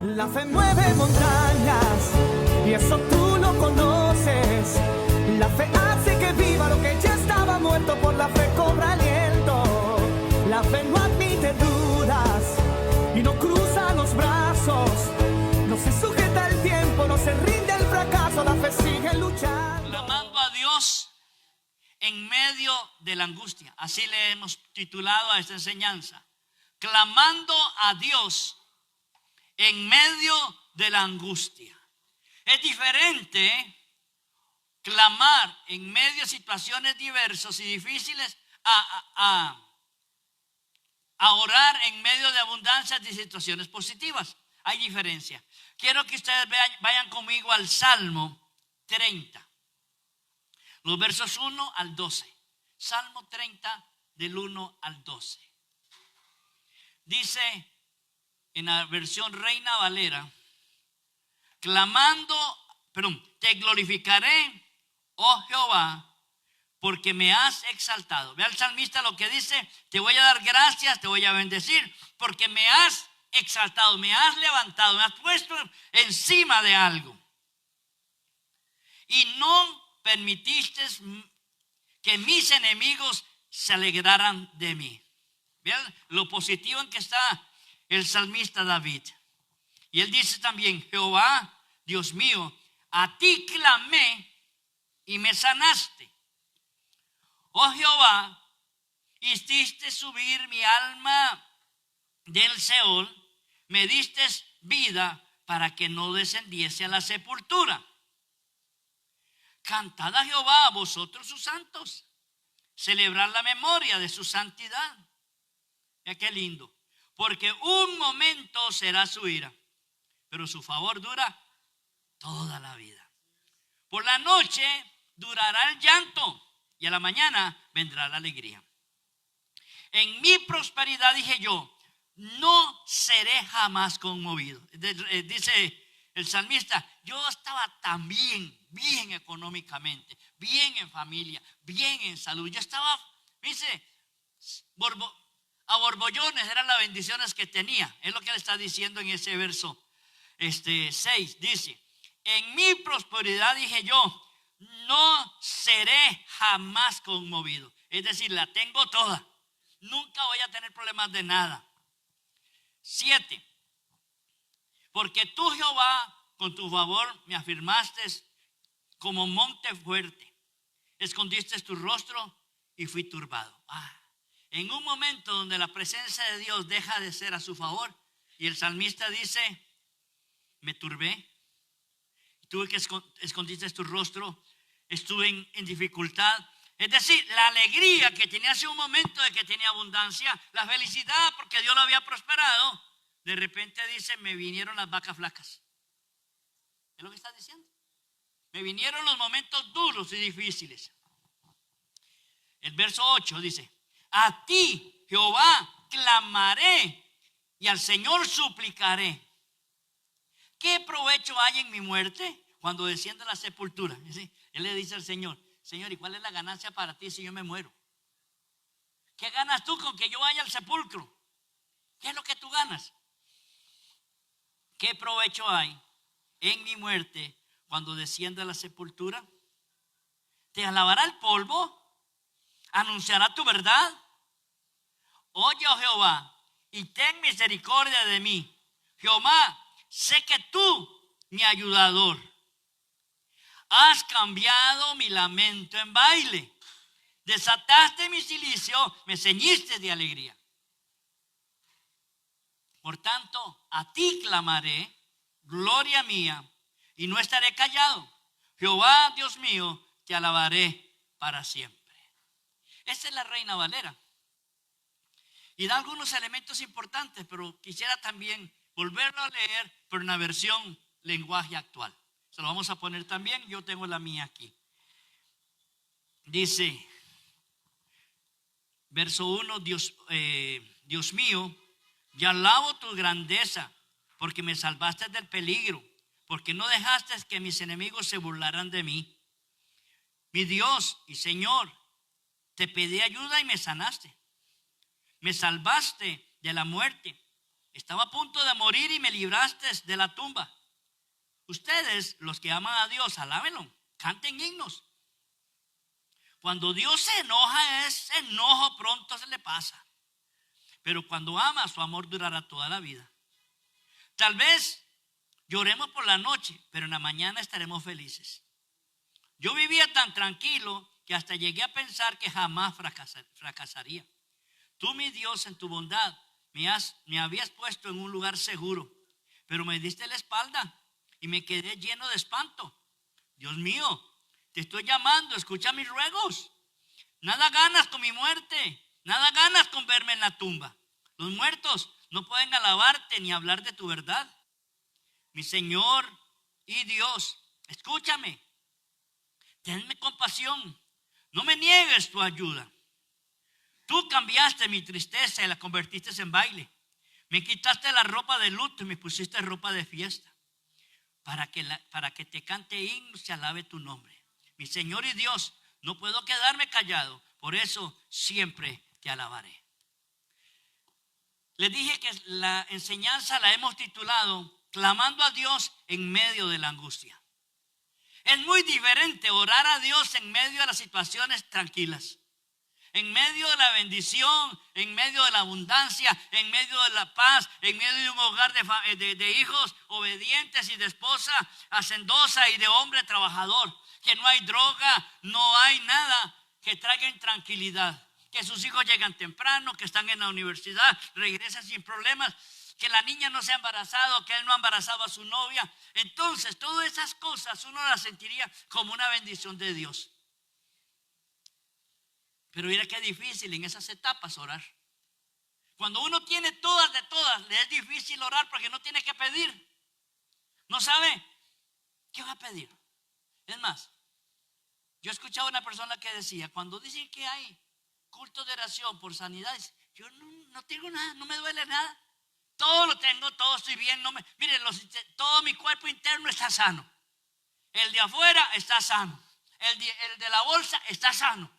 La fe mueve montañas y eso tú lo conoces. La fe hace que viva lo que ya estaba muerto, por la fe cobra aliento. La fe no admite dudas y no cruza los brazos. No se sujeta al tiempo, no se rinde al fracaso. La fe sigue luchando. Clamando a Dios en medio de la angustia. Así le hemos titulado a esta enseñanza. Clamando a Dios en medio de la angustia. Es diferente clamar en medio de situaciones diversas y difíciles a orar en medio de abundancias de situaciones positivas. Hay diferencia. Quiero que ustedes vayan conmigo al Salmo 30, los versos 1 al 12. Salmo 30 del 1 al 12. Dice en la versión Reina Valera, te glorificaré, oh Jehová, porque me has exaltado. Ve al salmista lo que dice: te voy a dar gracias, te voy a bendecir, porque me has exaltado, me has levantado, me has puesto encima de algo. Y no permitiste que mis enemigos se alegraran de mí. Vean lo positivo en que está el salmista David. Y él dice también: Jehová, Dios mío, a ti clamé y me sanaste. Oh Jehová, hiciste subir mi alma del Seol, me diste vida para que no descendiese a la sepultura. Cantad a Jehová, vosotros sus santos, celebrad la memoria de su santidad. Mira qué lindo. Porque un momento será su ira, pero su favor dura toda la vida. Por la noche durará el llanto y a la mañana vendrá la alegría. En mi prosperidad dije yo, no seré jamás conmovido. Dice el salmista: yo estaba tan bien económicamente, bien en familia, bien en salud. Yo estaba, dice, a borbollones eran las bendiciones que tenía. Es lo que le está diciendo en ese verso 6. Dice: en mi prosperidad dije yo, no seré jamás conmovido. Es decir, la tengo toda. Nunca voy a tener problemas de nada. 7. Porque tú, Jehová, con tu favor me afirmaste como monte fuerte. Escondiste tu rostro y fui turbado. En un momento donde la presencia de Dios deja de ser a su favor, y el salmista dice: me turbé, tuve que escondiste tu rostro, estuve en dificultad. Es decir, la alegría que tenía hace un momento de que tenía abundancia, la felicidad porque Dios lo había prosperado, de repente dice: me vinieron las vacas flacas. Es lo que está diciendo. Me vinieron los momentos duros y difíciles. El verso 8 dice: a ti, Jehová, clamaré y al Señor suplicaré. ¿Qué provecho hay en mi muerte cuando descienda a la sepultura? Él le dice al Señor: Señor, ¿y cuál es la ganancia para ti si yo me muero? ¿Qué ganas tú con que yo vaya al sepulcro? ¿Qué es lo que tú ganas? ¿Qué provecho hay en mi muerte cuando descienda a la sepultura? ¿Te alabará el polvo? ¿Anunciará tu verdad? Oye, oh Jehová, y ten misericordia de mí. Jehová, sé que tú, mi ayudador, has cambiado mi lamento en baile. Desataste mi cilicio, me ceñiste de alegría. Por tanto, a ti clamaré, gloria mía, y no estaré callado. Jehová, Dios mío, te alabaré para siempre. Esta es la Reina Valera. Y da algunos elementos importantes, pero quisiera también volverlo a leer, pero en la versión lenguaje actual. Se lo vamos a poner también, yo tengo la mía aquí. Dice, verso 1, Dios mío, ya alabo tu grandeza, porque me salvaste del peligro, porque no dejaste que mis enemigos se burlaran de mí. Mi Dios y Señor, te pedí ayuda y me sanaste. Me salvaste de la muerte, Estaba a punto de morir y me libraste de la tumba. Ustedes, los que aman a Dios, alábenlo, canten himnos. Cuando Dios se enoja, ese enojo pronto se le pasa. Pero cuando ama, su amor durará toda la vida. Tal vez lloremos por la noche, pero en la mañana estaremos felices. Yo vivía tan tranquilo que hasta llegué a pensar que jamás fracasaría. Tú, mi Dios, en tu bondad, me habías puesto en un lugar seguro, pero me diste la espalda y me quedé lleno de espanto. Dios mío, te estoy llamando, escucha mis ruegos. Nada ganas con mi muerte, nada ganas con verme en la tumba. Los muertos no pueden alabarte ni hablar de tu verdad. Mi Señor y Dios, escúchame, tenme compasión, no me niegues tu ayuda. Tú cambiaste mi tristeza y la convertiste en baile. Me quitaste la ropa de luto y me pusiste ropa de fiesta. Para que te cante himnos y alabe tu nombre. Mi Señor y Dios, no puedo quedarme callado, por eso siempre te alabaré. Les dije que la enseñanza la hemos titulado Clamando a Dios en medio de la angustia. Es muy diferente orar a Dios en medio de las situaciones tranquilas, en medio de la bendición, en medio de la abundancia, en medio de la paz, en medio de un hogar de hijos obedientes y de esposa hacendosa y de hombre trabajador. Que no hay droga, no hay nada que traiga intranquilidad. Que sus hijos llegan temprano, que están en la universidad, regresan sin problemas. Que la niña no se ha embarazado, que él no ha embarazado a su novia. Entonces, todas esas cosas uno las sentiría como una bendición de Dios. Pero mira qué difícil en esas etapas orar. Cuando uno tiene todas de todas, le es difícil orar porque no tiene que pedir. No sabe qué va a pedir. Es más, yo escuchaba a una persona que decía, cuando dicen que hay culto de oración por sanidades, yo no tengo nada, no me duele nada. Todo lo tengo, todo estoy bien. Miren, todo mi cuerpo interno está sano. El de afuera está sano. El de la bolsa está sano.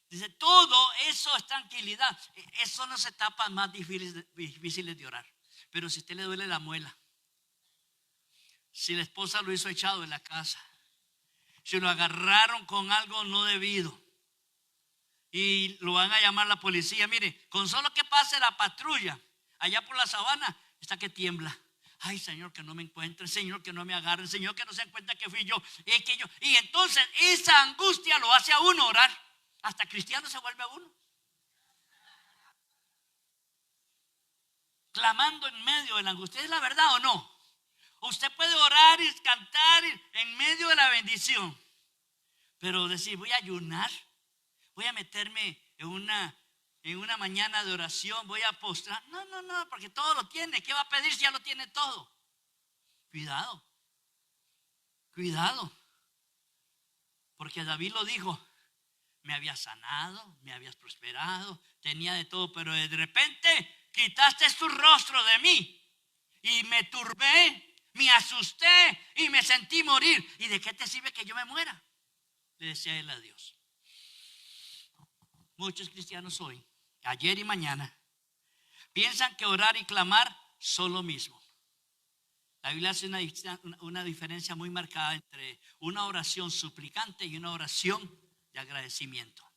Dice, todo eso es tranquilidad. Eso son las etapas más difíciles de orar. Pero si a usted le duele la muela, si la esposa lo hizo echado en la casa, si lo agarraron con algo no debido y lo van a llamar la policía, mire, con solo que pase la patrulla allá por la sabana, está que tiembla. Ay, Señor, que no me encuentren, Señor, que no me agarren, Señor, que no se den cuenta que fui yo. Y entonces esa angustia lo hace a uno orar. Hasta cristiano se vuelve uno. Clamando en medio de la angustia. ¿Es la verdad o no? Usted puede orar y cantar en medio de la bendición. Pero decir, voy a ayunar, voy a meterme en una mañana de oración, voy a postrar. No, porque todo lo tiene. ¿Qué va a pedir si ya lo tiene todo? Cuidado. Porque David lo dijo. Me habías sanado, me habías prosperado, tenía de todo, pero de repente quitaste tu rostro de mí y me turbé, me asusté y me sentí morir. ¿Y de qué te sirve que yo me muera? Le decía él a Dios. Muchos cristianos hoy, ayer y mañana, piensan que orar y clamar son lo mismo. La Biblia hace una diferencia muy marcada entre una oración suplicante y una oración de agradecimiento.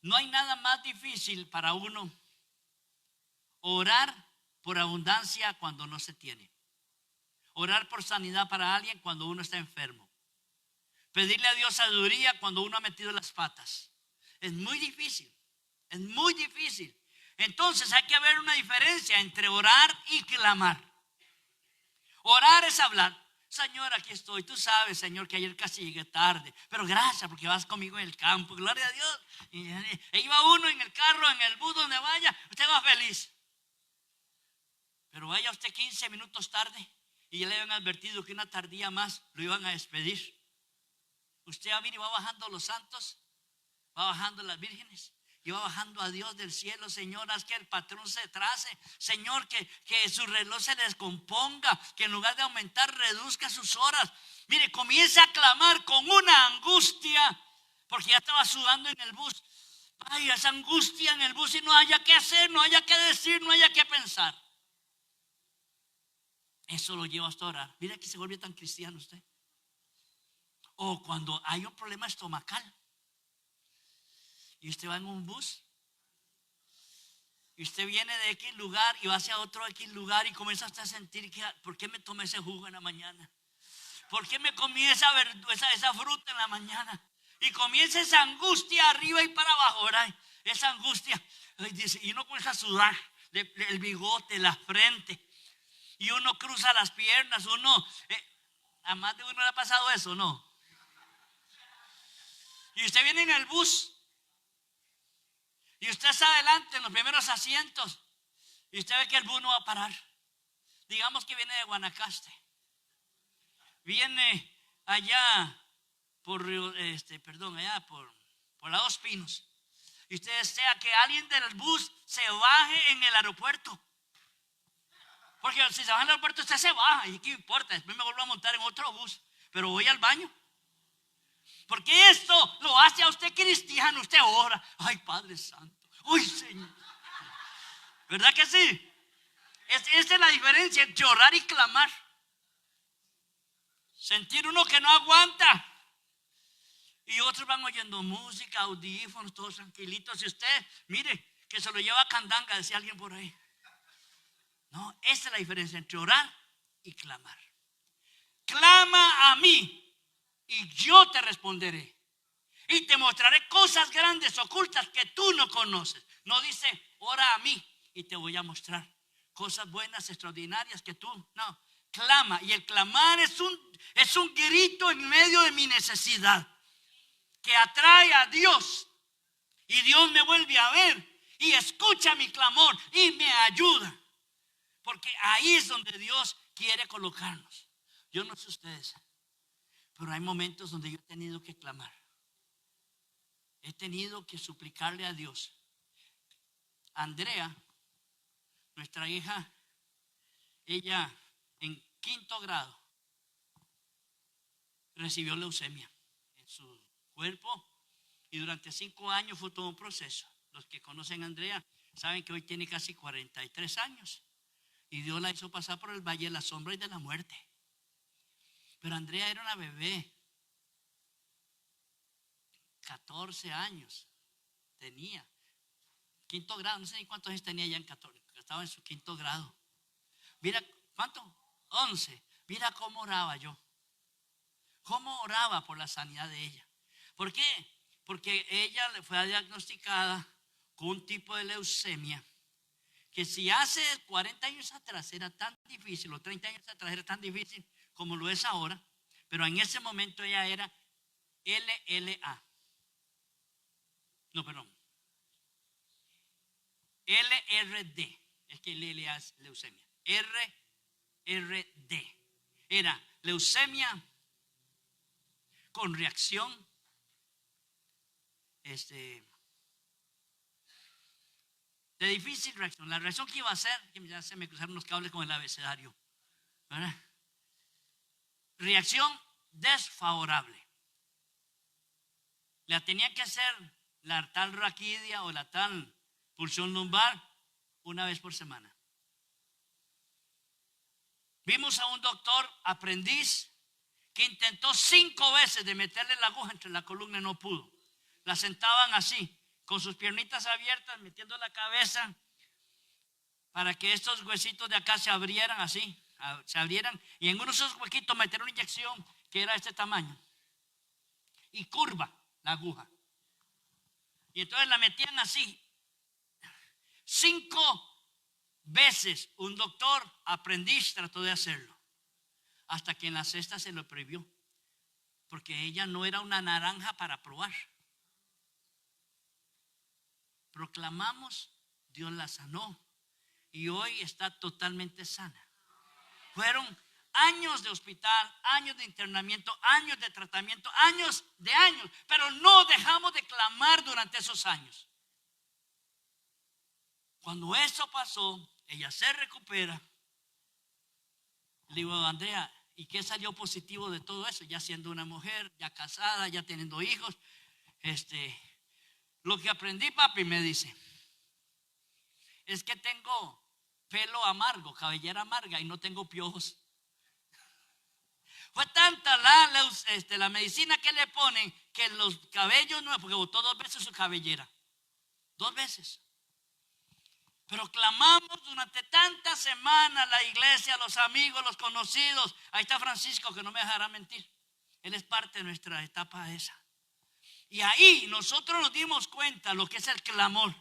No hay nada más difícil para uno orar por abundancia cuando no se tiene. Orar por sanidad para alguien cuando uno está enfermo. Pedirle a Dios sabiduría cuando uno ha metido las patas. Es muy difícil. Entonces hay que ver una diferencia entre orar y clamar. Orar es hablar. Señor, aquí estoy. Tú sabes, Señor, que ayer casi llegué tarde, pero gracias porque vas conmigo en el campo. Gloria a Dios. Y iba uno en el carro, en el bus, donde vaya, usted va feliz. Pero vaya usted 15 minutos tarde y ya le habían advertido que una tardía más lo iban a despedir. Usted va bajando los santos, va bajando las vírgenes. Y va bajando a Dios del cielo. Señor, haz que el patrón se trace. Señor, que su reloj se descomponga. Que en lugar de aumentar, reduzca sus horas. Mire, comienza a clamar con una angustia. Porque ya estaba sudando en el bus. Ay, esa angustia en el bus y no haya qué hacer, no haya qué decir, no haya qué pensar. Eso lo lleva hasta orar. Mira que se vuelve tan cristiano usted. O cuando hay un problema estomacal y usted va en un bus y usted viene de X lugar y va hacia otro X lugar y comienza usted a sentir que ¿por qué me tomé ese jugo en la mañana? ¿Por qué me comí esa fruta en la mañana? Y comienza esa angustia arriba y para abajo, ¿verdad? Esa angustia. Y uno comienza a sudar el bigote, la frente. Y uno cruza las piernas. A más de uno le ha pasado eso, ¿no? Y usted viene en el bus. Y usted está adelante en los primeros asientos. Y usted ve que el bus no va a parar. Digamos que viene de Guanacaste. Viene allá por la Dos Pinos. Y usted desea que alguien del bus se baje en el aeropuerto. Porque si se baja en el aeropuerto usted se baja. ¿Y qué importa? Después me vuelvo a montar en otro bus. Pero voy al baño. Porque esto lo hace a usted cristiano. Usted ora. Ay, Padre Santo. Uy, Señor. ¿Verdad que sí? Esa es la diferencia entre orar y clamar. Sentir uno que no aguanta. Y otros van oyendo música, audífonos, todos tranquilitos. Y usted, mire, que se lo lleva a candanga, decía alguien por ahí. No, esa es la diferencia entre orar y clamar. Clama a mí y yo te responderé. Y te mostraré cosas grandes, ocultas que tú no conoces. No dice, ora a mí y te voy a mostrar cosas buenas, extraordinarias que tú, no. Clama, y el clamar es un grito en medio de mi necesidad que atrae a Dios, y Dios me vuelve a ver y escucha mi clamor y me ayuda, porque ahí es donde Dios quiere colocarnos. Yo no sé ustedes, pero hay momentos donde yo he tenido que clamar, he tenido que suplicarle a Dios. Andrea, nuestra hija, ella en 5º grado recibió leucemia en su cuerpo y durante 5 años fue todo un proceso. Los que conocen a Andrea saben que hoy tiene casi 43 años y Dios la hizo pasar por el valle de la sombra y de la muerte. Pero Andrea era una bebé, 14 años tenía, 5º grado, no sé ni cuántos años tenía ya en 14, estaba en su 5º grado. Mira, ¿cuánto? 11. Mira cómo oraba yo. Cómo oraba por la sanidad de ella. ¿Por qué? Porque ella le fue diagnosticada con un tipo de leucemia que si hace 40 años atrás era tan difícil, o 30 años atrás era tan difícil como lo es ahora, pero en ese momento ella era LLA. No, perdón. LRD. Es que LLA es leucemia. RD. Era leucemia con reacción de difícil reacción. La reacción que iba a hacer, que ya se me cruzaron los cables con el abecedario, ¿verdad? Reacción desfavorable. La tenía que hacer la tal raquidia o la tal pulsión lumbar una vez por semana. Vimos a un doctor aprendiz que intentó 5 veces de meterle la aguja entre la columna y no pudo. La sentaban así, con sus piernitas abiertas, metiendo la cabeza para que estos huesitos de acá se abrieran así, se abrieran, y en uno de esos huequitos meter una inyección que era de este tamaño y curva la aguja. Y entonces la metían así. 5 veces un doctor aprendiz trató de hacerlo, hasta que en la 6ª se lo prohibió, porque ella no era una naranja para probar. Proclamamos, Dios la sanó y hoy está totalmente sana. Fueron años de hospital, años de internamiento, años de tratamiento, años, pero no dejamos de clamar durante esos años. Cuando eso pasó, ella se recupera. Le digo, Andrea, ¿y qué salió positivo de todo eso? Ya siendo una mujer, ya casada, ya teniendo hijos. Lo que aprendí, papi, me dice, es que tengo pelo amargo, cabellera amarga y no tengo piojos. Fue tanta la medicina que le ponen que los cabellos no, porque botó 2 veces su cabellera. 2 veces. Pero clamamos durante tantas semanas la iglesia, los amigos, los conocidos. Ahí está Francisco, que no me dejará mentir. Él es parte de nuestra etapa esa. Y ahí nosotros nos dimos cuenta lo que es el clamor.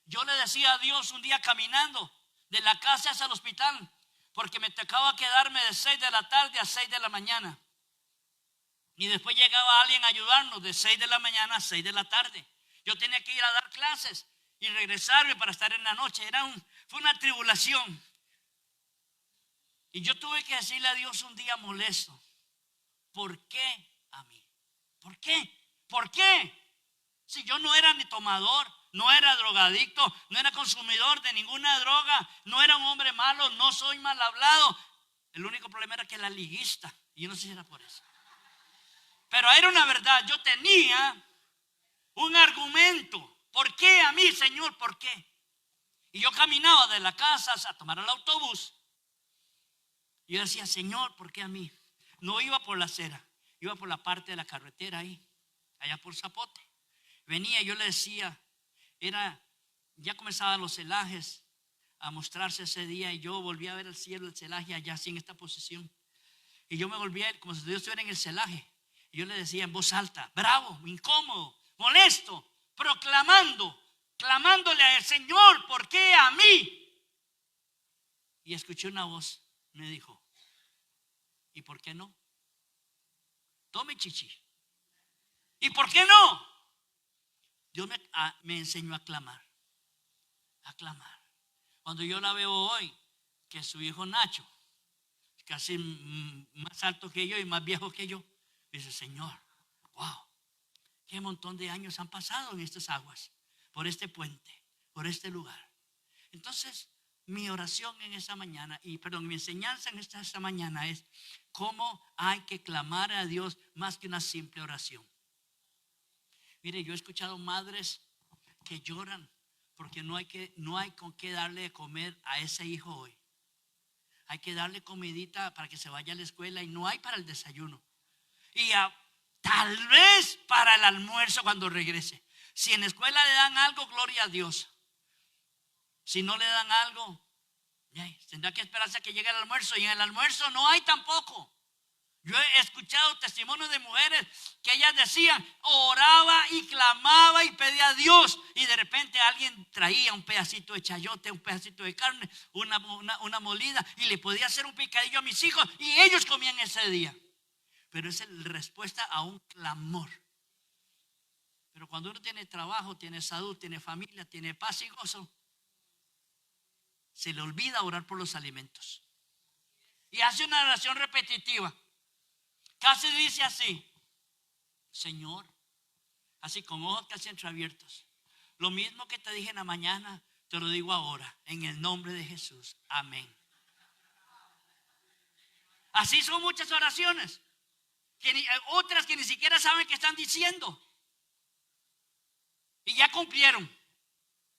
Yo le decía a Dios un día caminando de la casa hacia el hospital, porque me tocaba quedarme de 6 de la tarde a 6 de la mañana. Y después llegaba alguien a ayudarnos de 6 de la mañana a 6 de la tarde. Yo tenía que ir a dar clases y regresarme para estar en la noche. Fue una tribulación. Y yo tuve que decirle a Dios un día molesto: ¿por qué a mí? ¿Por qué? ¿Por qué? Si yo no era ni tomador, no era drogadicto, no era consumidor de ninguna droga, no era un hombre malo, no soy mal hablado. El único problema era que era liguista. Y yo no sé si era por eso. Pero era una verdad. Yo tenía un argumento. ¿Por qué a mí, Señor? ¿Por qué? Y yo caminaba de la casa a tomar el autobús. Y yo decía: Señor, ¿por qué a mí? No iba por la acera, iba por la parte de la carretera ahí, allá por Zapote. Venía y yo le decía, ya comenzaban los celajes a mostrarse ese día, y yo volví a ver el cielo, el celaje allá así en esta posición. Y yo me volví a ir como si Dios estuviera en el celaje. Y yo le decía en voz alta, bravo, incómodo, molesto, clamándole al Señor: ¿por qué a mí? Y escuché una voz, me dijo: ¿y por qué no? Tome, chichi. ¿Y por qué no? Dios me enseñó a clamar. Cuando yo la veo hoy, que su hijo Nacho, casi más alto que yo y más viejo que yo, dice: Señor, wow, qué montón de años han pasado en estas aguas, por este puente, por este lugar. Entonces, mi oración en esta mañana, mi enseñanza en esta mañana es cómo hay que clamar a Dios más que una simple oración. Mire, yo he escuchado madres que lloran porque no hay con qué darle de comer a ese hijo hoy. Hay que darle comidita para que se vaya a la escuela y no hay para el desayuno. Y tal vez para el almuerzo cuando regrese. Si en la escuela le dan algo, gloria a Dios. Si no le dan algo, tendrá que esperarse a que llegue el almuerzo. Y en el almuerzo no hay tampoco. Yo he escuchado testimonios de mujeres que ellas decían, oraba y clamaba y pedía a Dios, y de repente alguien traía un pedacito de chayote, un pedacito de carne, una molida, y le podía hacer un picadillo a mis hijos, y ellos comían ese día. Pero esa es la respuesta a un clamor. Pero cuando uno tiene trabajo, tiene salud, tiene familia, tiene paz y gozo, se le olvida orar por los alimentos y hace una oración repetitiva. Casi dice así: Señor, así con ojos casi entreabiertos, lo mismo que te dije en la mañana, te lo digo ahora, en el nombre de Jesús, amén. Así son muchas oraciones, otras que ni siquiera saben qué están diciendo. Y ya cumplieron,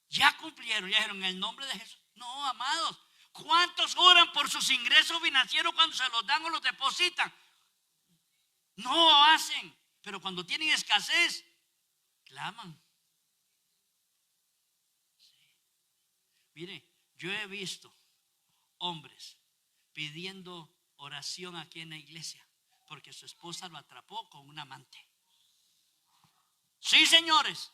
ya dijeron en el nombre de Jesús. No, amados, ¿cuántos oran por sus ingresos financieros cuando se los dan o los depositan? No hacen, pero cuando tienen escasez, claman. Sí. Mire, yo he visto hombres pidiendo oración aquí en la iglesia porque su esposa lo atrapó con un amante. Sí, señores.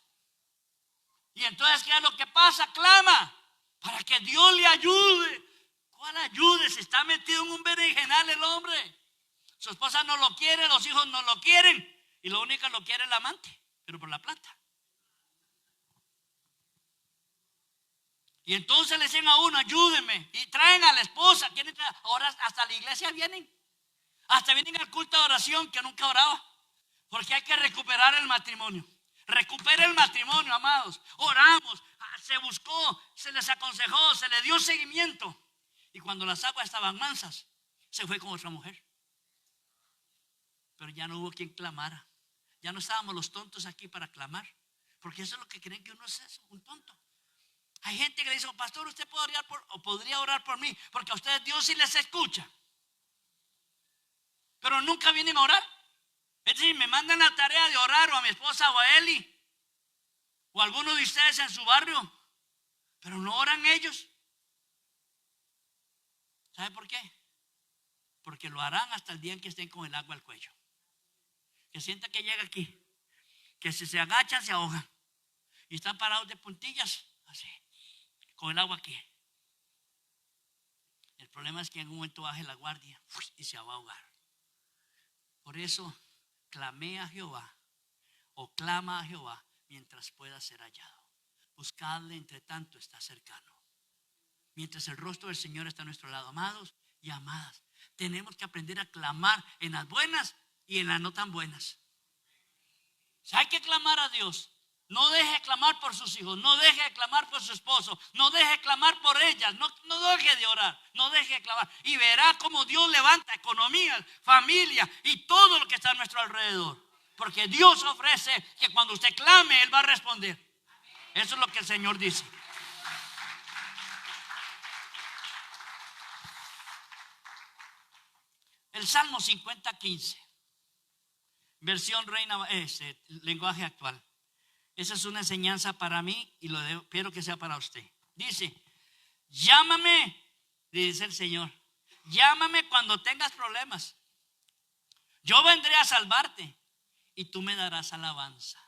Y entonces, ¿qué es lo que pasa? Clama para que Dios le ayude. ¿Cuál ayude? Se está metido en un berenjenal el hombre. Su esposa no lo quiere, los hijos no lo quieren, y lo único que lo quiere es el amante, pero por la plata. Y entonces le dicen a uno: ayúdeme, y traen a la esposa. Ahora hasta la iglesia vienen, hasta vienen al culto de oración que nunca oraba, porque hay que recuperar el matrimonio. Recupera el matrimonio, amados. Oramos, se buscó, se les aconsejó, se le dio seguimiento, y cuando las aguas estaban mansas, se fue con otra mujer. Pero ya no hubo quien clamara. Ya no estábamos los tontos aquí para clamar, Porque eso es lo que creen que uno es eso, un tonto. Hay gente que le dice, oh, pastor, usted podría orar por mí, porque a ustedes Dios sí les escucha. Pero nunca vienen a orar. Es decir, me mandan la tarea de orar o a mi esposa o a Eli o a alguno de ustedes en su barrio, pero no oran ellos. ¿Sabe por qué? Porque lo harán hasta el día en que estén con el agua al cuello. Que sienta que llega aquí, que si se agachan se ahogan y están parados de puntillas, así, con el agua aquí. El problema es que en un momento baje la guardia y se va a ahogar. Por eso clamé a Jehová, o clama a Jehová mientras pueda ser hallado. Buscadle entre tanto está cercano. Mientras el rostro del Señor está a nuestro lado. Amados y amadas, tenemos que aprender a clamar en las buenas y en las no tan buenas. Si hay que clamar a Dios, no deje de clamar por sus hijos, no deje de clamar por su esposo, no deje de clamar por ellas, no deje de orar, no deje de clamar. Y verá cómo Dios levanta economías, familia y todo lo que está a nuestro alrededor. Porque Dios ofrece que cuando usted clame, Él va a responder. Eso es lo que el Señor dice. El Salmo 50:15, versión Reina, lenguaje actual. Esa es una enseñanza para mí y espero que sea para usted. Dice, llámame, dice el Señor, llámame cuando tengas problemas. Yo vendré a salvarte y tú me darás alabanza.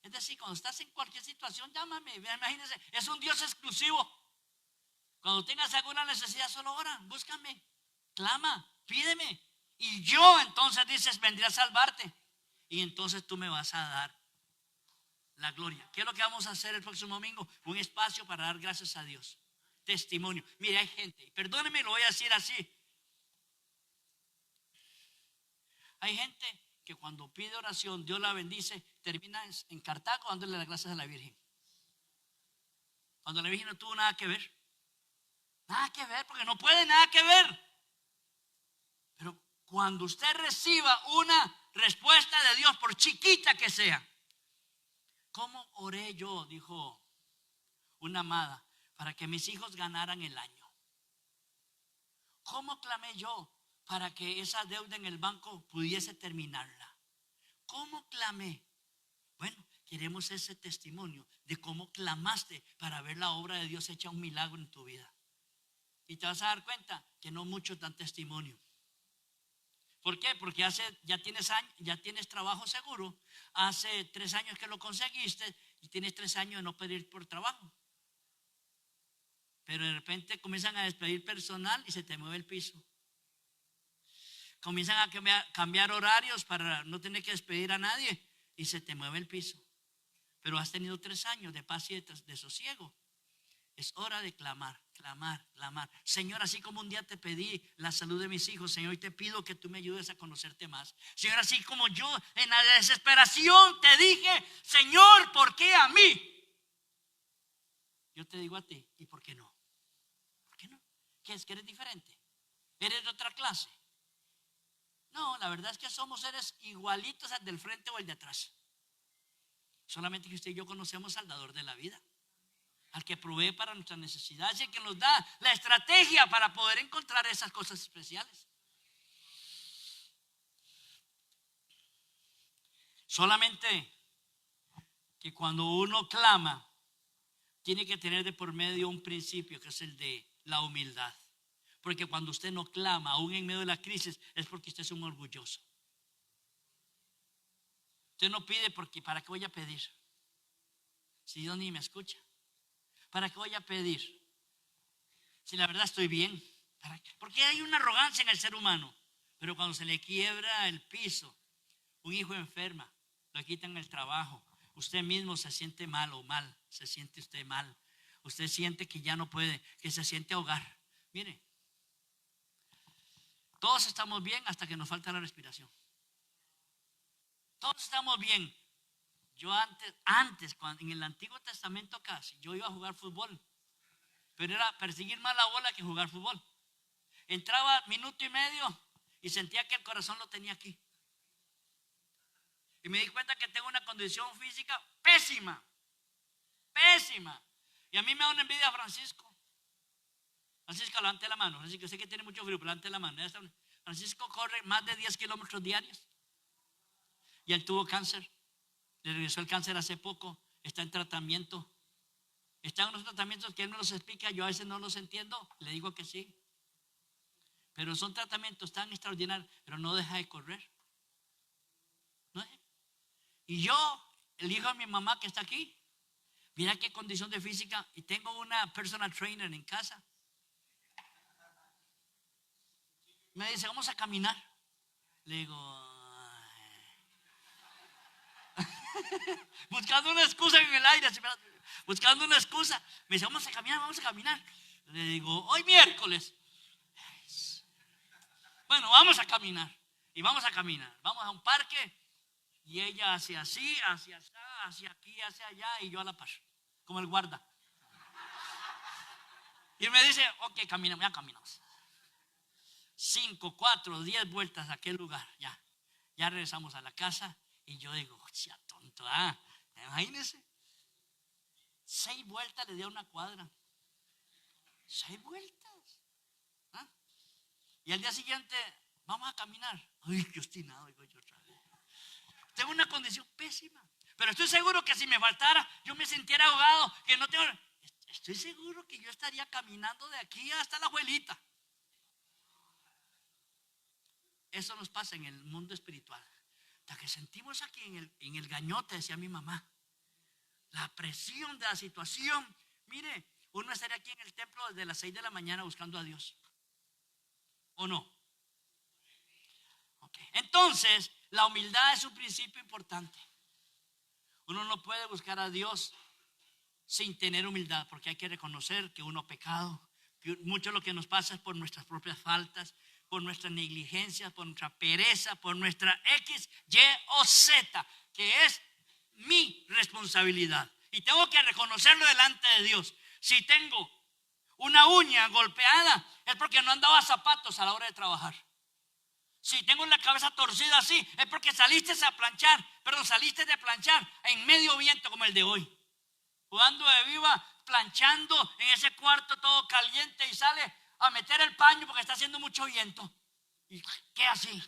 Es decir, cuando estás en cualquier situación, llámame. Imagínense, es un Dios exclusivo. Cuando tengas alguna necesidad, solo ora, búscame, clama, pídeme. Y yo entonces dices, vendré a salvarte. Y entonces tú me vas a dar la gloria. ¿Qué es lo que vamos a hacer el próximo domingo? Un espacio para dar gracias a Dios. Testimonio. Mire, hay gente, perdóneme, lo voy a decir así. Hay gente que cuando pide oración, Dios la bendice, termina en Cartago dándole las gracias a la Virgen. Cuando la Virgen no tuvo nada que ver. Nada que ver, porque no puede nada que ver. Pero cuando usted reciba una respuesta de Dios, por chiquita que sea. ¿Cómo oré yo? Dijo una amada, para que mis hijos ganaran el año. ¿Cómo clamé yo para que esa deuda en el banco pudiese terminarla? ¿Cómo clamé? Bueno, queremos ese testimonio de cómo clamaste para ver la obra de Dios hecha un milagro en tu vida. Y te vas a dar cuenta que no muchos dan testimonio. ¿Por qué? Porque ya tienes trabajo seguro. Hace 3 años que lo conseguiste y tienes 3 años de no pedir por trabajo. Pero de repente comienzan a despedir personal y se te mueve el piso. Comienzan a cambiar horarios para no tener que despedir a nadie y se te mueve el piso. Pero has tenido 3 años de paz y de sosiego. Es hora de clamar, clamar, clamar. Señor, así como un día te pedí la salud de mis hijos, Señor, y te pido que tú me ayudes a conocerte más. Señor, así como yo en la desesperación te dije, Señor, ¿por qué a mí? Yo te digo a ti, ¿y por qué no? ¿Por qué no? ¿Qué es? ¿Que eres diferente? ¿Eres de otra clase? No, la verdad es que somos seres igualitos al del frente o el de atrás. Solamente que usted y yo conocemos al dador de la vida, al que provee para nuestras necesidades y el que nos da la estrategia para poder encontrar esas cosas especiales. Solamente que cuando uno clama, tiene que tener de por medio un principio que es el de la humildad. Porque cuando usted no clama, aún en medio de la crisis, es porque usted es un orgulloso. Usted no pide porque ¿para qué voy a pedir? Si Dios ni me escucha. ¿Para qué voy a pedir? Si la verdad estoy bien. ¿Para qué? Porque hay una arrogancia en el ser humano. Pero cuando se le quiebra el piso, un hijo enferma, le quitan el trabajo, usted mismo se siente mal o mal, se siente usted mal. Usted siente que ya no puede, que se siente ahogar. Mire, todos estamos bien hasta que nos falta la respiración. Todos estamos bien. Yo antes cuando, en el Antiguo Testamento casi, yo iba a jugar fútbol, pero era perseguir más la bola que jugar fútbol. Entraba minuto y medio y sentía que el corazón lo tenía aquí. Y me di cuenta que tengo una condición física pésima. Pésima. Y a mí me da una envidia a Francisco. Francisco, levante la mano. Francisco, sé que tiene mucho frío, pero levante la mano. Francisco corre más de 10 kilómetros diarios. Y él tuvo cáncer. Le regresó el cáncer hace poco. Está en tratamiento. Están unos tratamientos que él me los explica. Yo a veces no los entiendo. Le digo que sí. Pero son tratamientos tan extraordinarios. Pero no deja de correr. ¿No? Y yo, el hijo de mi mamá que está aquí, mira qué condición de física. Y tengo una personal trainer en casa. Me dice, vamos a caminar. Le digo, buscando una excusa en el aire, buscando una excusa. Me dice, vamos a caminar, vamos a caminar. Le digo, hoy miércoles. Bueno, vamos a caminar. Y vamos a caminar. Vamos a un parque. Y ella hacia así, hacia allá, hacia aquí, hacia allá. Y yo a la par, como el guarda. Y me dice, ok, caminamos, ya caminamos. 5, 4, 10 vueltas a aquel lugar. Ya regresamos a la casa. Y yo digo, ya tonto, imagínese. 6 vueltas le di a una cuadra. 6 vueltas. Y al día siguiente, vamos a caminar. Ay, qué obstinado, digo yo otra vez. Tengo una condición pésima. Pero estoy seguro que si me faltara, yo me sintiera ahogado, que no tengo. Estoy seguro que yo estaría caminando de aquí hasta la abuelita. Eso nos pasa en el mundo espiritual. Hasta que sentimos aquí en el gañote, decía mi mamá, la presión de la situación. Mire, uno estaría aquí en el templo desde las 6 de la mañana buscando a Dios. ¿O no? Okay. Entonces, la humildad es un principio importante. Uno no puede buscar a Dios sin tener humildad, porque hay que reconocer que uno ha pecado, que mucho de lo que nos pasa es por nuestras propias faltas, por nuestra negligencia, por nuestra pereza, por nuestra X, Y o Z, que es mi responsabilidad. Y tengo que reconocerlo delante de Dios. Si tengo una uña golpeada, es porque no andaba zapatos a la hora de trabajar. Si tengo la cabeza torcida así, es porque saliste de planchar en medio viento como el de hoy. Jugando de viva, planchando en ese cuarto todo caliente y sale a meter el paño porque está haciendo mucho viento. ¿Y qué así?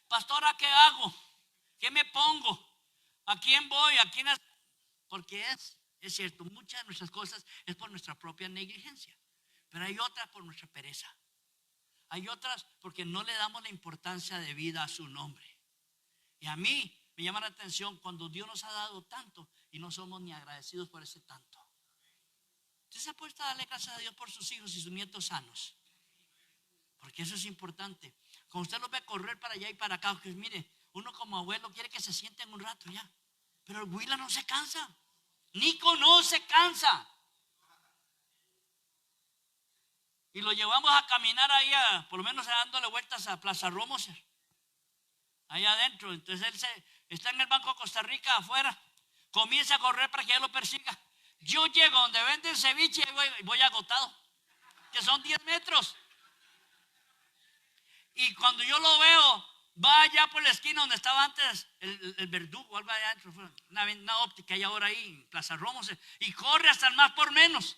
Pastora, ¿qué hago? ¿Qué me pongo? ¿A quién voy? ¿A quién? Porque es cierto, muchas de nuestras cosas es por nuestra propia negligencia. Pero hay otras por nuestra pereza. Hay otras porque no le damos la importancia de vida a su nombre. Y a mí me llama la atención cuando Dios nos ha dado tanto y no somos ni agradecidos por ese tanto. ¿Usted se ha puesto a darle gracias a Dios por sus hijos y sus nietos sanos? Porque eso es importante. Cuando usted los ve correr para allá y para acá, que mire, uno como abuelo quiere que se sienten un rato ya. Pero el Huila no se cansa. Nico no se cansa. Y lo llevamos a caminar ahí, por lo menos dándole vueltas a Plaza Romoser. Allá adentro. Entonces él está en el Banco de Costa Rica afuera. Comienza a correr para que él lo persiga. Yo llego donde venden ceviche y voy agotado. Que son 10 metros. Y cuando yo lo veo, va allá por la esquina donde estaba antes el Verdugo, algo allá adentro, una óptica hay ahora ahí en Plaza Romoser. Y corre hasta el más por menos.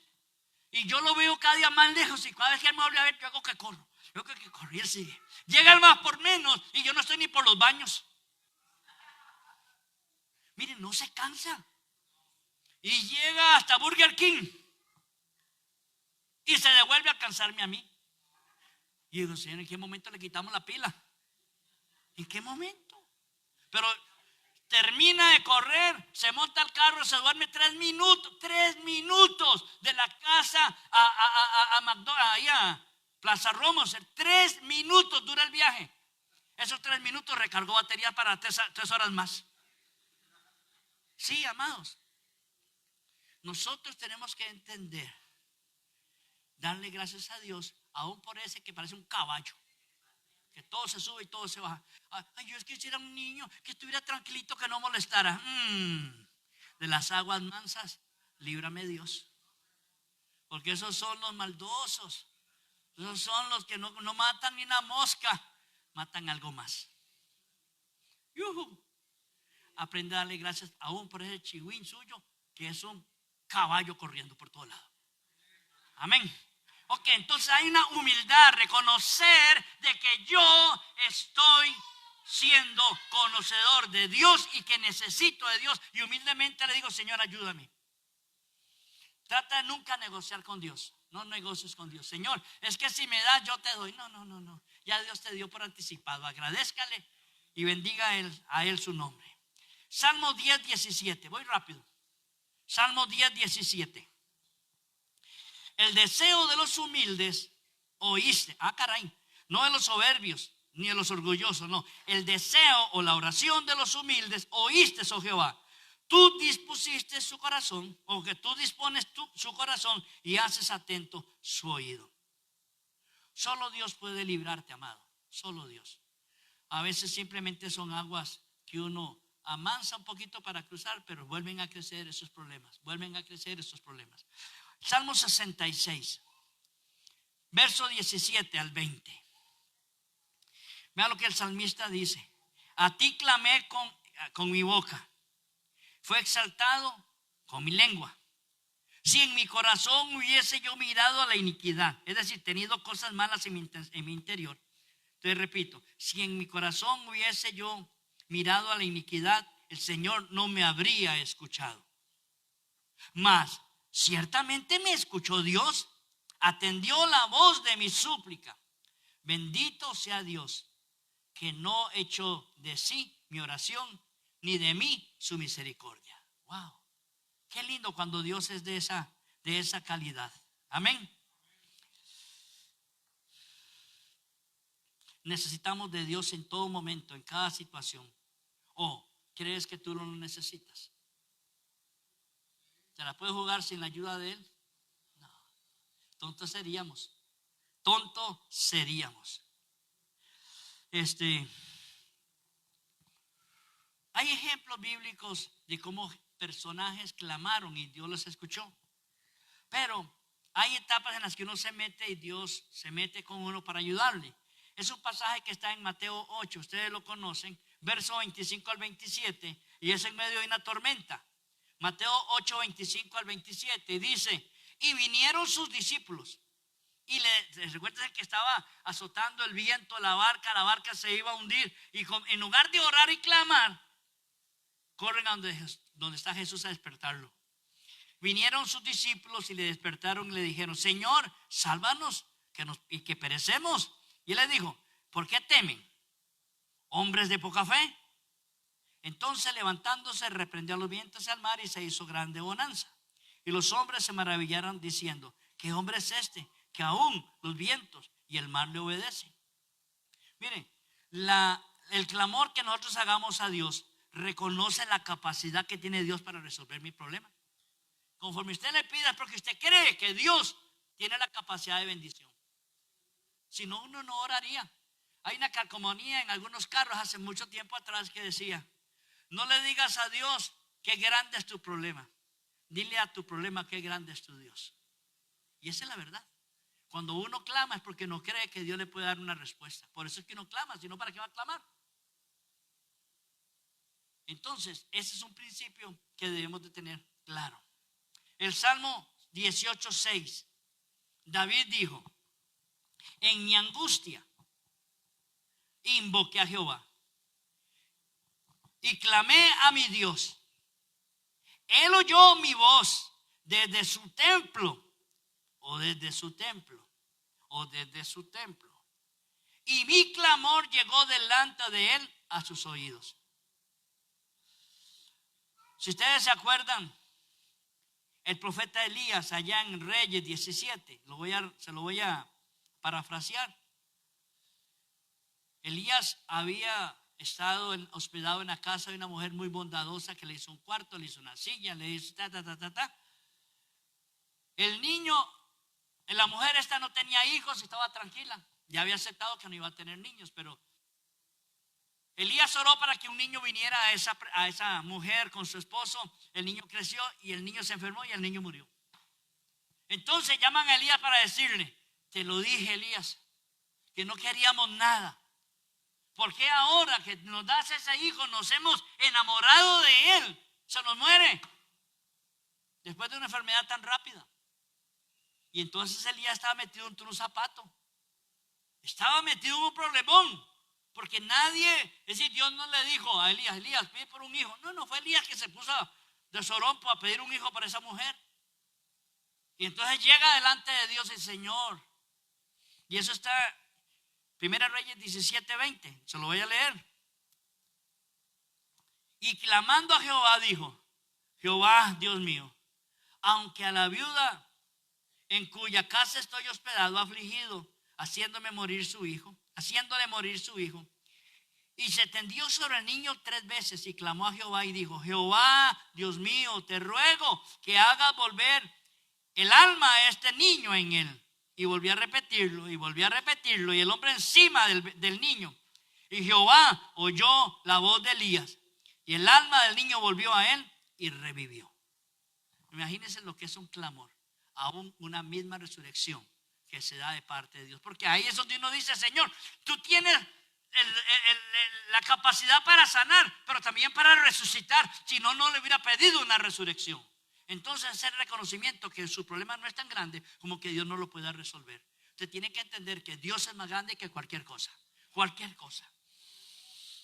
Y yo lo veo cada día más lejos y cada vez que él me vuelve a ver, yo hago que corro. Yo creo que corrí, él sigue. Llega el más por menos y yo no estoy ni por los baños. Miren, no se cansa. Y llega hasta Burger King. Y se devuelve a alcanzarme a mí. Y digo, Señor, ¿en qué momento le quitamos la pila? ¿En qué momento? Pero termina de correr, se monta al carro, se duerme 3 minutos. 3 minutos de la casa a Plaza Romoser. 3 minutos dura el viaje. Esos 3 minutos recargó batería para 3 horas más. Sí, amados. Nosotros tenemos que entender, darle gracias a Dios, aún por ese que parece un caballo, que todo se sube y todo se baja. Ay, yo es que quisiera un niño que estuviera tranquilito, que no molestara. De las aguas mansas, líbrame Dios. Porque esos son los maldosos. Esos son los que no matan ni una mosca, matan algo más. ¡Yujú! Aprende a darle gracias aún por ese chihuín suyo, que es un caballo corriendo por todos lados. Amén. Ok, entonces hay una humildad, reconocer de que yo estoy siendo conocedor de Dios y que necesito de Dios. Y humildemente le digo, Señor, ayúdame. Trata de nunca negociar con Dios. No negocies con Dios. Señor, es que si me das yo te doy. No. Ya Dios te dio por anticipado. Agradézcale y bendiga a él su nombre. Salmo 10, 17. Voy rápido. Salmo 10, 17. El deseo de los humildes oíste. Caray. No de los soberbios ni de los orgullosos. No. El deseo o la oración de los humildes oíste, oh Jehová. Tú dispusiste su corazón, o que tú dispones su corazón y haces atento su oído. Solo Dios puede librarte, amado. Solo Dios. A veces simplemente son aguas que uno amansa un poquito para cruzar, pero vuelven a crecer esos problemas. Salmo 66, verso 17 al 20. Vea lo que el salmista dice. A ti clamé con mi boca. Fue exaltado con mi lengua. Si en mi corazón hubiese yo mirado a la iniquidad, es decir, tenido cosas malas en mi interior. Entonces repito, si en mi corazón hubiese yo mirado a la iniquidad, el Señor no me habría escuchado. Mas ciertamente me escuchó Dios, atendió la voz de mi súplica. Bendito sea Dios, que no echó de sí mi oración, ni de mí su misericordia. Wow, qué lindo cuando Dios es de esa calidad. Amén. Necesitamos de Dios en todo momento, en cada situación. ¿O crees que tú no lo necesitas? ¿Te la puedes jugar sin la ayuda de Él? No. Tontos seríamos. Hay ejemplos bíblicos de cómo personajes clamaron y Dios los escuchó. Pero hay etapas en las que uno se mete y Dios se mete con uno para ayudarle. Es un pasaje que está en Mateo 8, ustedes lo conocen, verso 25 al 27, y es en medio de una tormenta. Mateo 8, 25 al 27, y dice, y vinieron sus discípulos. Y recuerden que estaba azotando el viento la barca se iba a hundir. Y en lugar de orar y clamar, corren a donde está Jesús a despertarlo. Vinieron sus discípulos y le despertaron y le dijeron, Señor, sálvanos y que perecemos. Y él les dijo, ¿por qué temen? ¿Hombres de poca fe? Entonces levantándose reprendió a los vientos y al mar y se hizo grande bonanza. Y los hombres se maravillaron diciendo, ¿qué hombre es este que aún los vientos y el mar le obedecen? Miren, el clamor que nosotros hagamos a Dios reconoce la capacidad que tiene Dios para resolver mi problema. Conforme usted le pida es porque usted cree que Dios tiene la capacidad de bendición. Si no, uno no oraría. Hay una calcomanía en algunos carros hace mucho tiempo atrás que decía, no le digas a Dios qué grande es tu problema, dile a tu problema qué grande es tu Dios. Y esa es la verdad. Cuando uno clama es porque no cree que Dios le puede dar una respuesta. Por eso es que uno clama, si no, ¿para qué va a clamar? Entonces, ese es un principio que debemos de tener claro. El Salmo 18:6, David dijo, en mi angustia invoqué a Jehová y clamé a mi Dios. Él oyó mi voz desde su templo, y mi clamor llegó delante de él a sus oídos. Si ustedes se acuerdan, el profeta Elías allá en Reyes 17, se lo voy a parafrasear. Elías había estado hospedado en la casa de una mujer muy bondadosa que le hizo un cuarto, le hizo una silla, le hizo El niño, la mujer esta no tenía hijos y estaba tranquila. Ya había aceptado que no iba a tener niños, pero Elías oró para que un niño viniera a esa mujer con su esposo. El niño creció y el niño se enfermó y el niño murió. Entonces llaman a Elías para decirle, te lo dije, Elías, que no queríamos nada, ¿Por qué ahora que nos das ese hijo nos hemos enamorado de él? Se nos muere después de una enfermedad tan rápida. Y entonces Elías estaba metido entre un zapato. Estaba metido en un problemón. Porque nadie, es decir, Dios no le dijo a Elías, Elías, pide por un hijo. No, fue Elías que se puso de sorompo a pedir un hijo para esa mujer. Y entonces llega delante de Dios el Señor. Y eso está, 1 Reyes 17:20, se lo voy a leer. Y clamando a Jehová dijo, Jehová, Dios mío, aunque a la viuda en cuya casa estoy hospedado, afligido, haciéndole morir su hijo. Y se tendió sobre el niño 3 veces y clamó a Jehová y dijo, Jehová, Dios mío, te ruego que hagas volver el alma a este niño en él. Y volvió a repetirlo y el hombre encima del niño. Y Jehová oyó la voz de Elías y el alma del niño volvió a él y revivió. Imagínense lo que es un clamor, aún una misma resurrección que se da de parte de Dios. Porque ahí es donde uno dice, Señor, tú tienes la capacidad para sanar, pero también para resucitar. Si no, no le hubiera pedido una resurrección. Entonces ese reconocimiento que su problema no es tan grande como que Dios no lo pueda resolver. Usted tiene que entender que Dios es más grande que cualquier cosa. Cualquier cosa.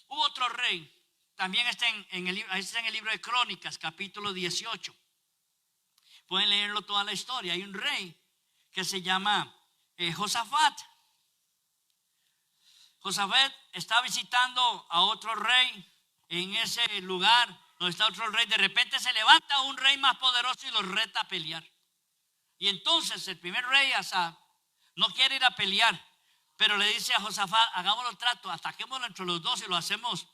Hubo otro rey, también está en el libro de Crónicas, capítulo 18. Pueden leerlo toda la historia. Hay un rey que se llama Josafat. Josafat está visitando a otro rey en ese lugar donde está otro rey. De repente se levanta un rey más poderoso y los reta a pelear. Y entonces el primer rey, Asa, no quiere ir a pelear, pero le dice a Josafat, hagámoslo trato, ataquémoslo entre los dos y lo hacemos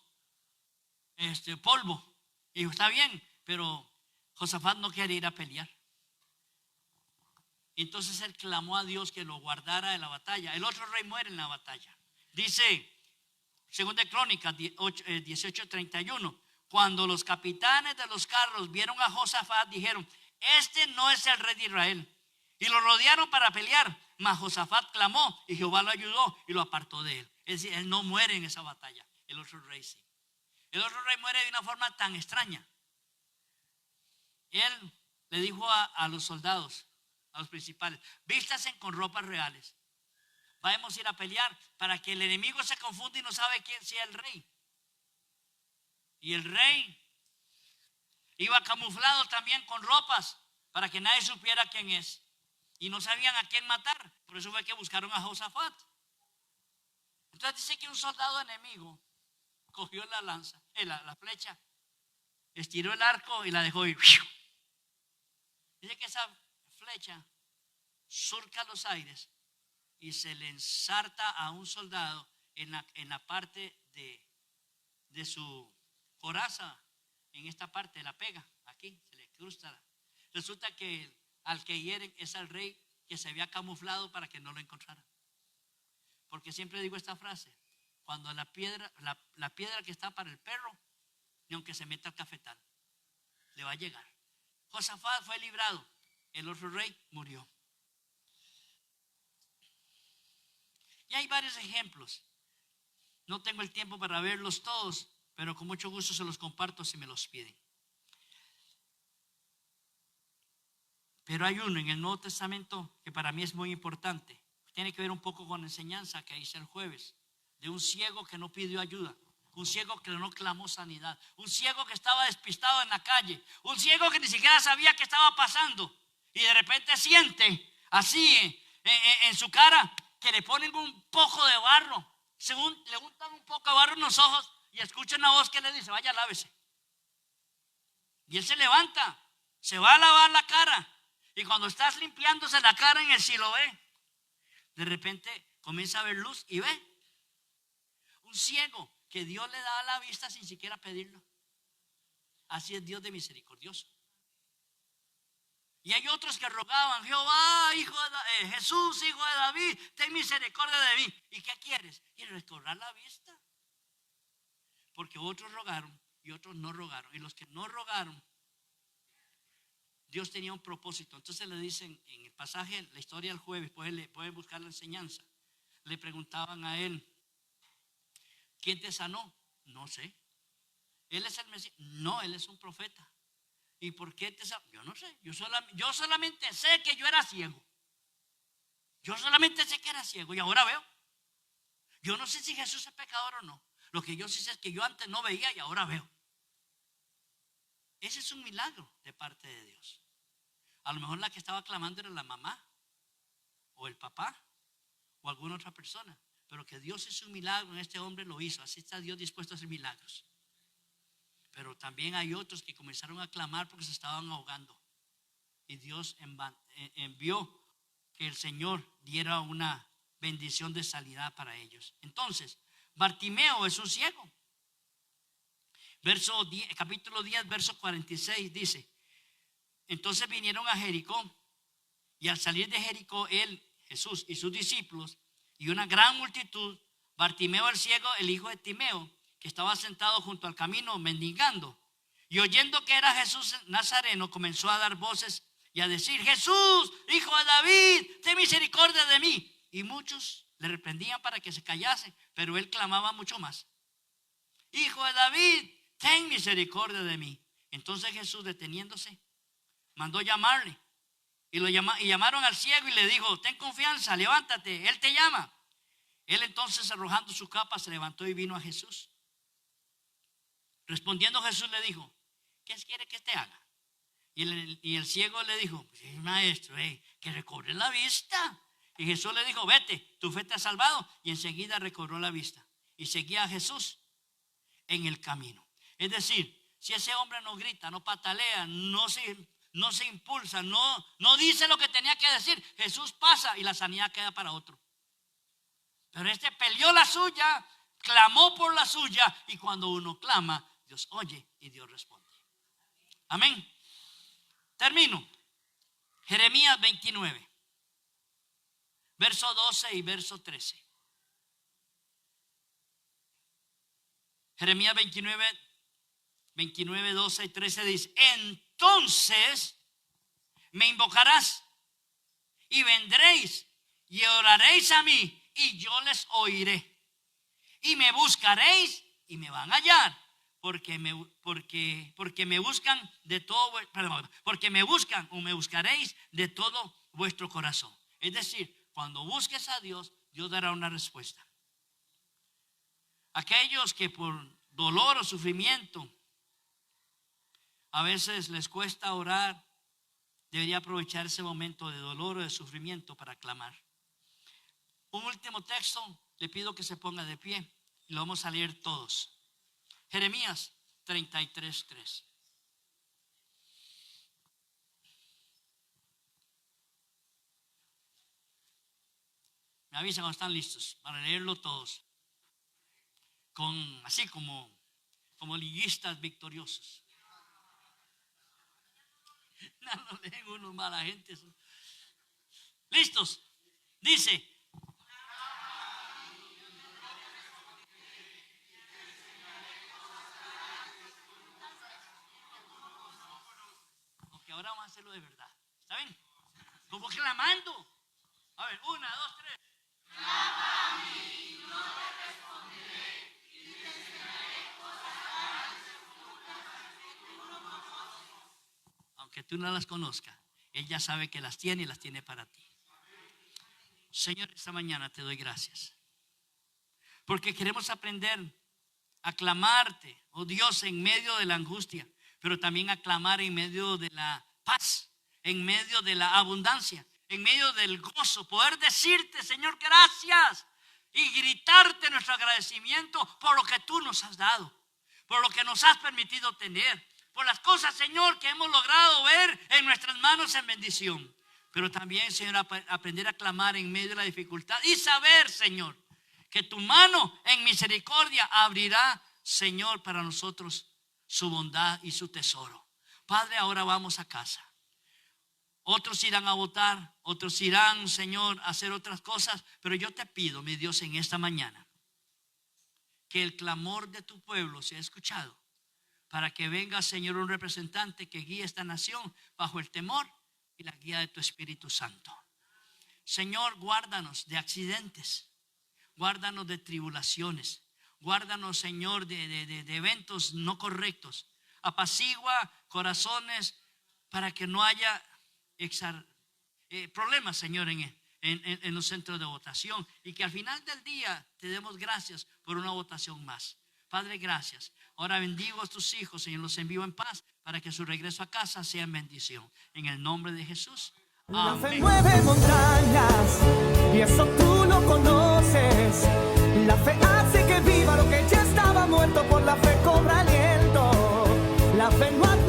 polvo. Y dijo, está bien, pero Josafat no quiere ir a pelear. Entonces él clamó a Dios que lo guardara de la batalla. El otro rey muere en la batalla. Dice, segunda Crónicas 18:31, cuando los capitanes de los carros vieron a Josafat, dijeron, este no es el rey de Israel. Y lo rodearon para pelear, mas Josafat clamó y Jehová lo ayudó y lo apartó de él. Es decir, él no muere en esa batalla, el otro rey sí. El otro rey muere de una forma tan extraña. Él le dijo a los soldados, a los principales, vístanse con ropas reales. Vamos a ir a pelear para que el enemigo se confunda y no sabe quién sea el rey. Y el rey iba camuflado también con ropas para que nadie supiera quién es. Y no sabían a quién matar. Por eso fue que buscaron a Josafat. Entonces dice que un soldado enemigo cogió la lanza, la flecha, estiró el arco y la dejó ir. Dice que esa flecha surca los aires y se le ensarta a un soldado en la parte de su coraza, en esta parte de la pega, aquí se le cruza. Resulta que al que hieren es al rey que se había camuflado para que no lo encontraran. Porque siempre digo esta frase, cuando la piedra que está para el perro, ni aunque se meta al cafetal, le va a llegar. Josafat fue librado, el otro rey murió. Y hay varios ejemplos. No tengo el tiempo para verlos todos, pero con mucho gusto se los comparto si me los piden. Pero hay uno en el Nuevo Testamento que para mí es muy importante. Tiene que ver un poco con la enseñanza que hice el jueves, de un ciego que no pidió ayuda, un ciego que no clamó sanidad, un ciego que estaba despistado en la calle, un ciego que ni siquiera sabía qué estaba pasando y de repente siente así en su cara que le ponen un poco de barro, le untan un poco de barro en los ojos y escucha una voz que le dice, vaya, lávese. Y él se levanta, se va a lavar la cara y cuando estás limpiándose la cara en el Siloé, de repente comienza a ver luz y ve. Un ciego que Dios le da la vista sin siquiera pedirlo. Así es Dios de misericordioso. Y hay otros que rogaban, Jehová, Jesús, hijo de David, ten misericordia de mí. ¿Y qué quieres? Y recobrar la vista. Porque otros rogaron y otros no rogaron. Y los que no rogaron, Dios tenía un propósito. Entonces le dicen en el pasaje, la historia del jueves, pueden buscar la enseñanza. Le preguntaban a él, ¿Quién te sanó? No sé. ¿Él es el Mesías? No, él es un profeta. ¿Y por qué te sanó? Yo no sé. Yo solamente sé que yo era ciego. Yo solamente sé que era ciego y ahora veo. Yo no sé si Jesús es pecador o no. Lo que yo sí sé es que yo antes no veía y ahora veo. Ese es un milagro de parte de Dios. A lo mejor la que estaba clamando era la mamá o el papá o alguna otra persona. Pero que Dios hizo un milagro en este hombre lo hizo. Así está Dios dispuesto a hacer milagros. Pero también hay otros que comenzaron a clamar porque se estaban ahogando. Y Dios envió que el Señor diera una bendición de sanidad para ellos. Entonces, Bartimeo es un ciego. Capítulo 10, verso 46 dice: entonces vinieron a Jericó, y al salir de Jericó, Jesús y sus discípulos y una gran multitud, Bartimeo el ciego, el hijo de Timeo, que estaba sentado junto al camino mendigando, y oyendo que era Jesús Nazareno, comenzó a dar voces y a decir: Jesús, hijo de David, ten misericordia de mí. Y muchos le reprendían para que se callase, pero él clamaba mucho más: Hijo de David, ten misericordia de mí. Entonces Jesús, deteniéndose, mandó llamarle, y llamaron al ciego y le dijo: ten confianza, levántate, él te llama. Él entonces, arrojando su capa, se levantó y vino a Jesús. Respondiendo Jesús le dijo: ¿qué quiere que te haga? Y el ciego le dijo: sí, maestro, que recobre la vista. Y Jesús le dijo: vete, tu fe te ha salvado. Y enseguida recobró la vista y seguía a Jesús en el camino. Es decir, si ese hombre no grita, no patalea, no se impulsa, no dice lo que tenía que decir, Jesús pasa y la sanidad queda para otro. Pero este peleó la suya, clamó por la suya, y cuando uno clama, Dios oye y Dios responde. Amén. Termino. Jeremías 29, verso 12 y verso 13. Jeremías 29, 12 y 13 dice: entonces me invocarás y vendréis y oraréis a mí y yo les oiré. Y me buscaréis y me van a hallar, porque me buscan de todo, porque me buscan o me buscaréis de todo vuestro corazón. Es decir, cuando busques a Dios, Dios dará una respuesta. Aquellos que por dolor o sufrimiento a veces les cuesta orar, debería aprovechar ese momento de dolor o de sufrimiento para clamar. Un último texto, le pido que se ponga de pie y lo vamos a leer todos. Jeremías 33:3. Me avisan cuando están listos para leerlo todos. Así como liguistas victoriosos. No leen unos mala gente. ¿Listos? Dice: ok, ahora vamos a hacerlo de verdad. ¿Está bien? Como clamando. A ver, 1, 2, 3. Clama a mí, no te responderé, y te enseñaré cosas grandes y ocultas que tú no conoces. Aunque tú no las conozcas, Él ya sabe que las tiene y las tiene para ti. Señor, esta mañana te doy gracias, porque queremos aprender a clamarte, oh Dios, en medio de la angustia, pero también a clamar en medio de la paz, en medio de la abundancia, en medio del gozo, poder decirte, Señor, gracias, y gritarte nuestro agradecimiento por lo que tú nos has dado, por lo que nos has permitido tener, por las cosas, Señor, que hemos logrado ver en nuestras manos en bendición. Pero también, Señor, aprender a clamar en medio de la dificultad y saber, Señor, que tu mano en misericordia abrirá, Señor, para nosotros su bondad y su tesoro. Padre, ahora vamos a casa. Otros irán a votar, otros irán, Señor, a hacer otras cosas, pero yo te pido, mi Dios, en esta mañana, que el clamor de tu pueblo sea escuchado, para que venga, Señor, un representante que guíe esta nación bajo el temor y la guía de tu Espíritu Santo. Señor, guárdanos de accidentes, guárdanos de tribulaciones, Guárdanos, Señor, de eventos no correctos. Apacigua corazones para que no haya problemas, Señor, en los centros de votación. Y que al final del día te demos gracias por una votación más. Padre, gracias. Ahora bendigo a tus hijos, Señor, los envío en paz para que su regreso a casa sea en bendición. En el nombre de Jesús. La fe Amén. mueve montañas y eso tú lo conoces. La fe hace que viva lo que ya estaba muerto, por la fe cobra aliento. La fe no